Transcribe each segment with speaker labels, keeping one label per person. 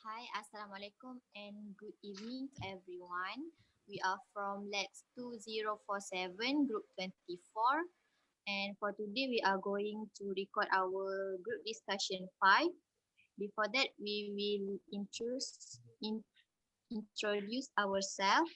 Speaker 1: Hi, Assalamualaikum and good evening to everyone. We are from LAX2047, Group 24. And for today, we are going to record our group discussion 5. Before that, we will introduce ourselves.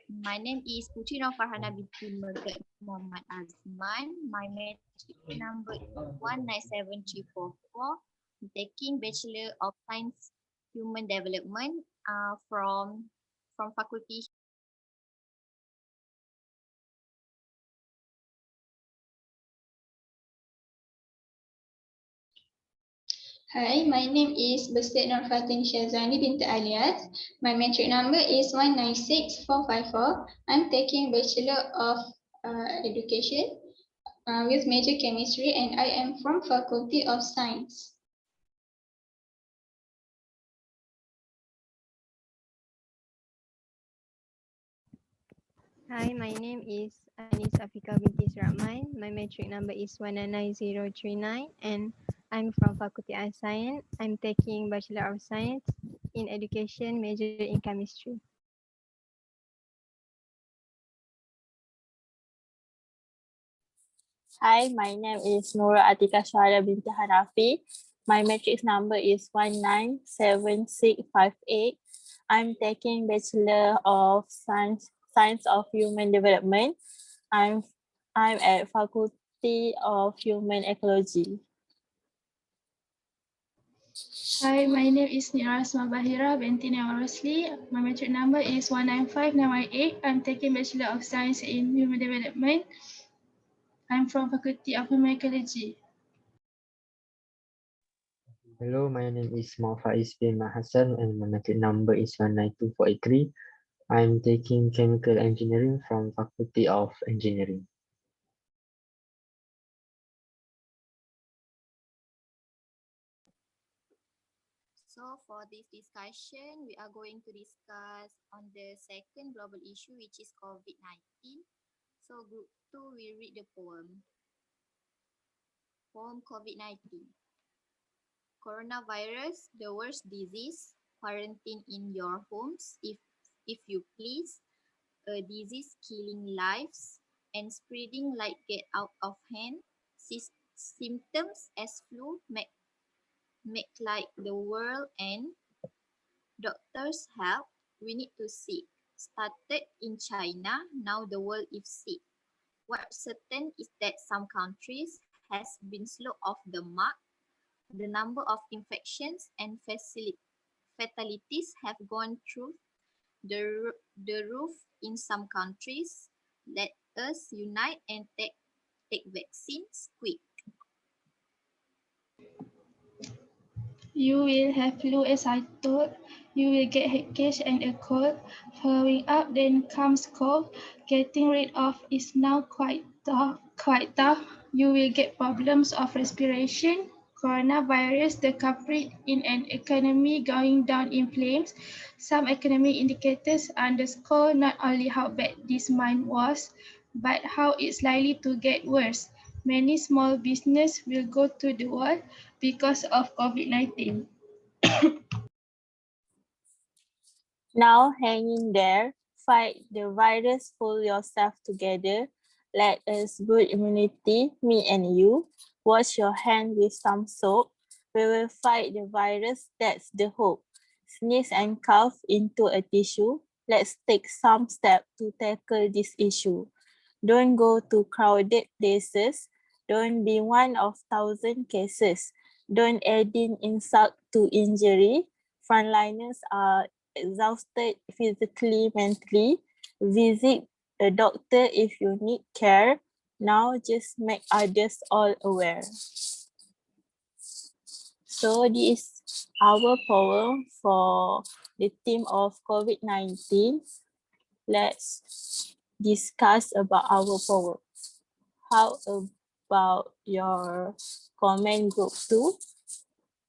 Speaker 1: My name is Putri Nur Farhana binti Megat Muhammad Azman. My matric number is 197344. I'm taking Bachelor of Science Human Development from Faculty.
Speaker 2: Hi, my name is Bested Nur Fatin Syazwani binti Alias. My matric number is 196454. I'm taking Bachelor of Education with major chemistry and I am from Faculty of Science.
Speaker 3: Hi, my name is Anis Afika binti Rahman. My matric number is 199039 and I'm from Faculty of Science. I'm taking Bachelor of Science in Education, major in Chemistry.
Speaker 4: Hi, my name is Nura Atika Syara binti Hanafi. My matrix number is 197658. I'm taking Bachelor of Science of Human Development. I'm at Faculty of Human Ecology.
Speaker 5: Hi, my name is Nirasma Bahira binti Rosli. My matric number is 195918. I'm taking Bachelor of Science in Human Development. I'm from Faculty of Human Ecology.
Speaker 6: Hello, my name is Faiz bin Hassan and my matric number is 192483. I'm taking Chemical Engineering from Faculty of Engineering.
Speaker 1: So for this discussion, we are going to discuss on the second global issue, which is COVID-19. So group 2 will read the poem. Poem COVID-19. Coronavirus, the worst disease. Quarantine in your homes if you please. A disease killing lives and spreading like get out of hand. Symptoms as flu make like the world end. Doctors help, we need to seek. Started in China, now the world is sick. What's certain is that some countries has been slow off the mark. The number of infections and fatalities have gone through the roof in some countries. Let us unite and take vaccines quick.
Speaker 5: You will have flu as I told. You will get headache and a cold. Following up, then comes cough. Getting rid of is now quite tough. You will get problems of respiration. Coronavirus, the culprit in an economy going down in flames. Some economic indicators underscore not only how bad this month was, but how it's likely to get worse. Many small businesses will go to the wall because of COVID-19.
Speaker 4: Now hang in there, fight the virus, pull yourself together. Let us build immunity, me and you. Wash your hand with some soap. We will fight the virus, that's the hope. Sneeze and cough into a tissue. Let's take some steps to tackle this issue. Don't go to crowded places. Don't be one of 1,000 cases. Don't add in insult to injury. Frontliners are exhausted physically, mentally. Visit a doctor if you need care. Now just make others all aware. So this is our poem for the theme of COVID-19. Let's discuss about our poem. How about your comment group 2,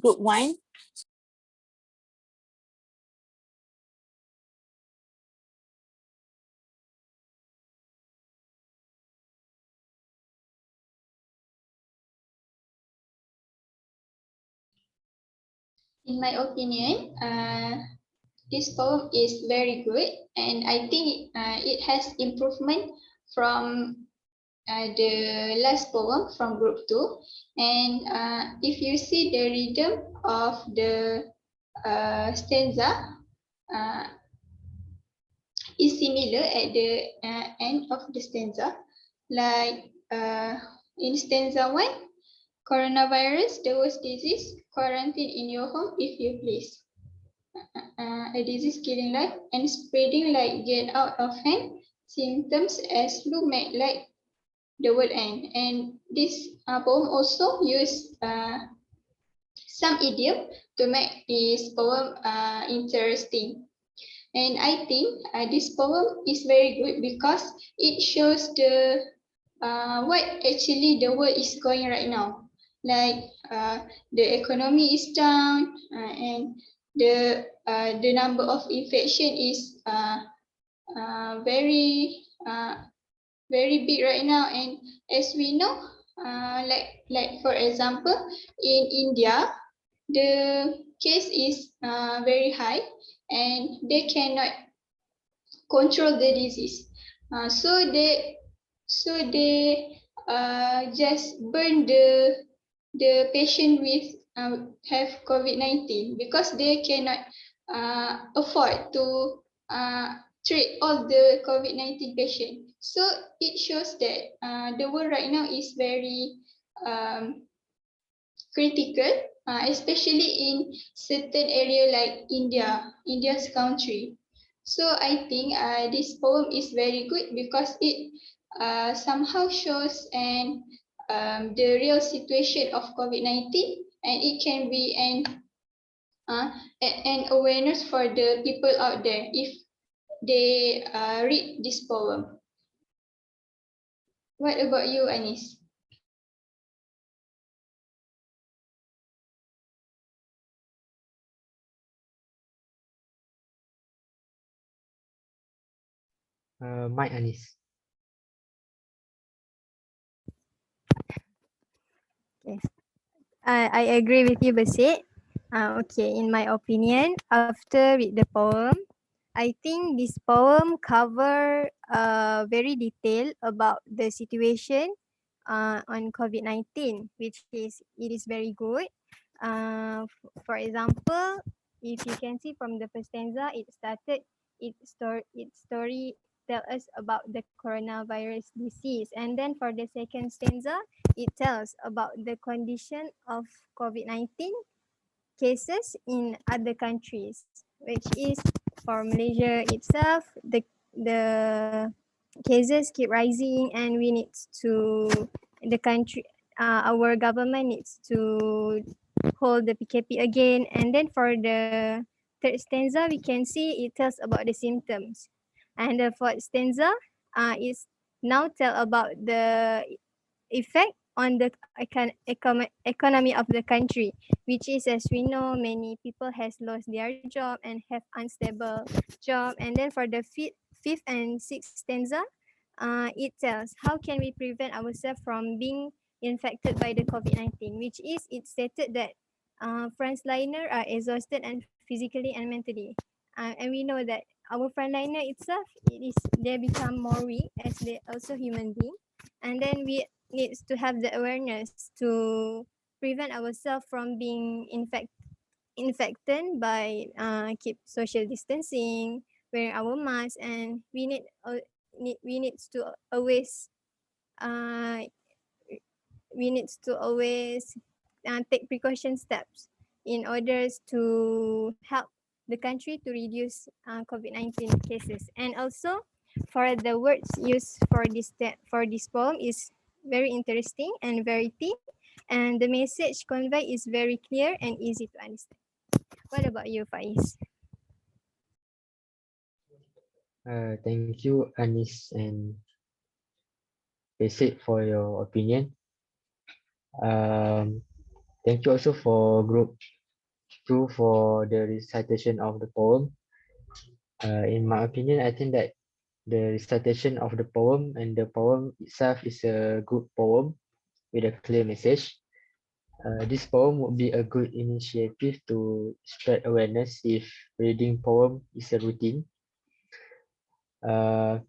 Speaker 4: group 1?
Speaker 2: in my opinion, this poem is very good, and I think it has improvement from the last poem from group 2. And if you see the rhythm of the stanza, uh, is similar at the end of the stanza. Like in stanza 1, coronavirus, the worst disease, quarantine in your home if you please. A disease killing life and spreading like get out of hand. Symptoms as flu make like the world end. And this poem also use some idiom to make this poem interesting. And I think this poem is very good because it shows the what actually the world is going right now. Like the economy is down and the number of infection is very very big right now. And as we know, like for example, in India, the case is very high, and they cannot control the disease. So they just burn the patient with have COVID-19 because they cannot afford to treat all the COVID-19 patient. So it shows that the world right now is very um, critical, especially in certain area like India's country. So I think this poem is very good because it somehow shows and the real situation of COVID-19, and it can be uh, an awareness for the people out there if they read this poem. What about you, Anis?
Speaker 6: Mike Anis.
Speaker 3: Okay. I agree with you, Basit. Okay, in my opinion, after read the poem, I think this poem cover very detail about the situation on COVID-19, which is it is very good. For example, if you can see from the first stanza, it started its story tell us about the coronavirus disease, and then for the second stanza, it tells about the condition of COVID-19 cases in other countries, which is for Malaysia itself, the cases keep rising, and we need to the country our government needs to hold the PKP again. And then for the third stanza, we can see it tells about the symptoms, and the fourth stanza is now tell about the effect on the economy of the country, which is, as we know, many people has lost their job and have unstable job. And then for the fifth and sixth stanza, it tells how can we prevent ourselves from being infected by the COVID-19, which is it stated that frontliner are exhausted and physically and mentally. And we know that our frontliner itself, it is they become more weak as they also human being. And then we needs to have the awareness to prevent ourselves from being infected by keep social distancing, wearing our mask, and we need to always uh, we need to always take precaution steps in order to help the country to reduce COVID-19 cases. And also, for the words used for for this poem is very interesting and variety, and the message conveyed is very clear and easy to understand. What about you, Faiz?
Speaker 6: Thank you, Anis and Basic, for your opinion. Um, Thank you also for group 2 for the recitation of the poem. In my opinion, I think that the recitation of the poem and the poem itself is a good poem with a clear message. This poem would be a good initiative to spread awareness if reading poem is a routine. Uh,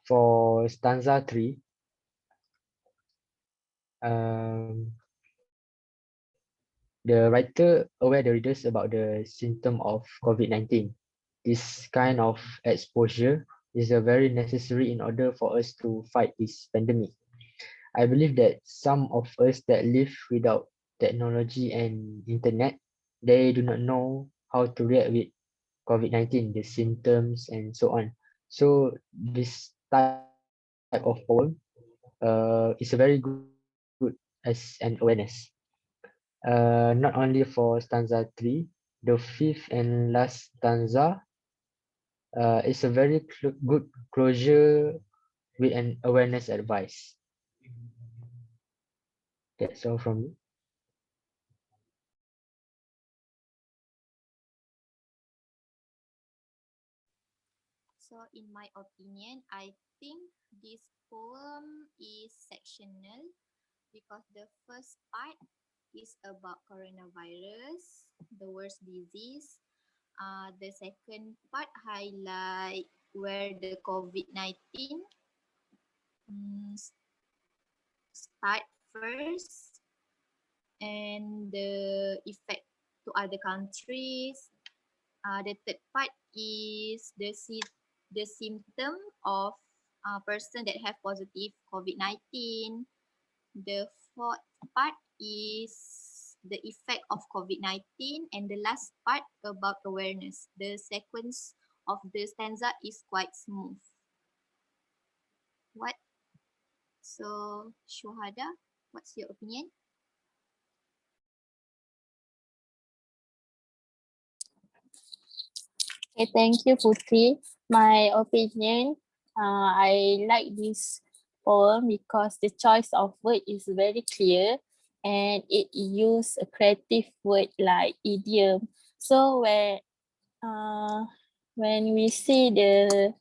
Speaker 6: for stanza 3, um, the writer aware the readers about the symptom of COVID-19. This kind of exposure is a very necessary in order for us to fight this pandemic. I believe that some of us that live without technology and internet, they do not know how to react with COVID-19, the symptoms and so on. So this type of poem is a very good as an awareness. Not only for stanza 3, the fifth and last stanza is a very good closure with an awareness advice. That's all from me.
Speaker 1: So in my opinion, I think this poem is sectional because the first part is about coronavirus, the worst disease. The second part highlight where the COVID-19 start first and the effect to other countries. The third part is the symptom of a person that have positive COVID-19. The fourth part is the effect of COVID-19, and the last part about awareness. The sequence of the stanza is quite smooth. What? So, Shuhada, what's your opinion?
Speaker 4: Okay, thank you, Putri. My opinion, I like this poem because the choice of word is very clear and it use a creative word like idiom. So uh, when we see the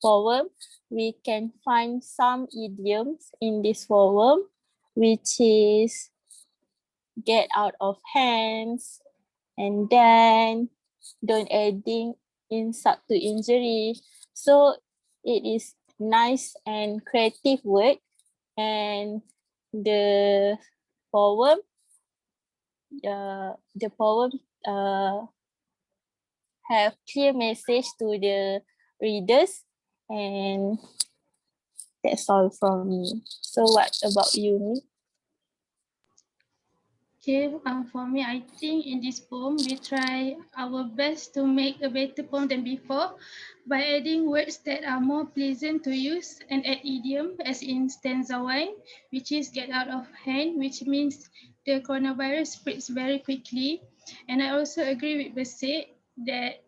Speaker 4: poem, we can find some idioms in this poem, which is get out of hands, and then don't adding insult to injury. So it is nice and creative word, and the poem the poem uh, have clear message to the readers, and that's all from me. So what about you, Mi?
Speaker 5: Okay, for me, I think in this poem, we try our best to make a better poem than before by adding words that are more pleasant to use and add idiom, as in stanza 1, which is get out of hand, which means the coronavirus spreads very quickly. And I also agree with Basit that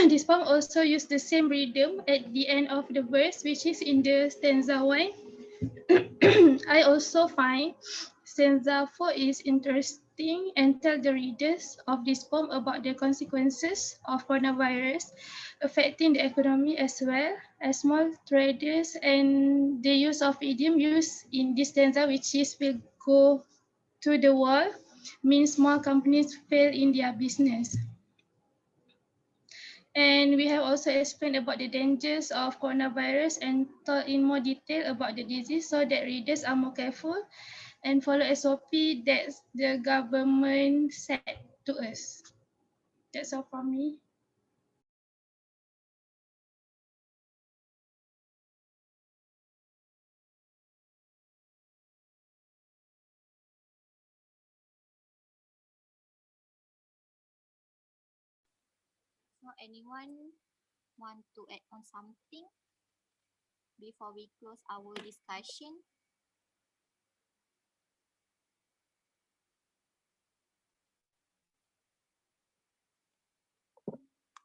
Speaker 5: this poem also used the same rhythm at the end of the verse, which is in the stanza 1. I also find stanza 4 is interesting and tell the readers of this poem about the consequences of coronavirus affecting the economy as well as small traders, and the use of idiom used in this stanza, which is will go to the wall, means small companies fail in their business. And we have also explained about the dangers of coronavirus and told in more detail about the disease so that readers are more careful and follow SOP that the government set to us. That's all from me.
Speaker 1: So, anyone want to add on something before we close our discussion?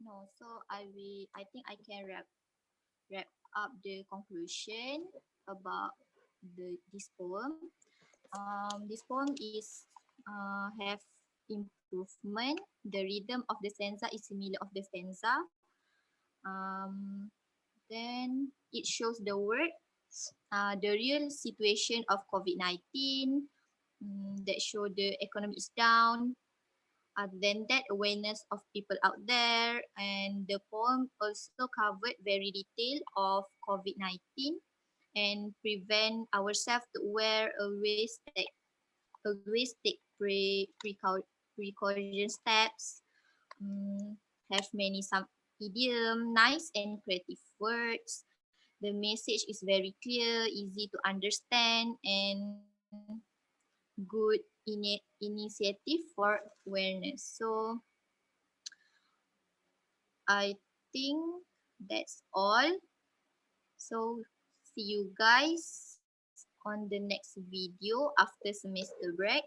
Speaker 1: No, so I think I can wrap up the conclusion about this poem. This poem is have improvement. The rhythm of the stanza is similar of the stanza. Then it shows the word, the real situation of COVID-19, that show the economy is down. Other than that, awareness of people out there, and the poem also covered very detail of COVID-19 and prevent ourselves to wear always take precaution steps. Have many some idiom, nice and creative words. The message is very clear, easy to understand, and good initiative for awareness. So I think that's all. So see you guys on the next video after semester break.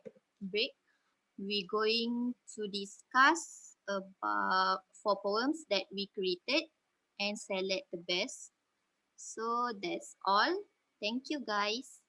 Speaker 1: We're going to discuss about 4 poems that we created and select the best. So that's all. Thank you guys.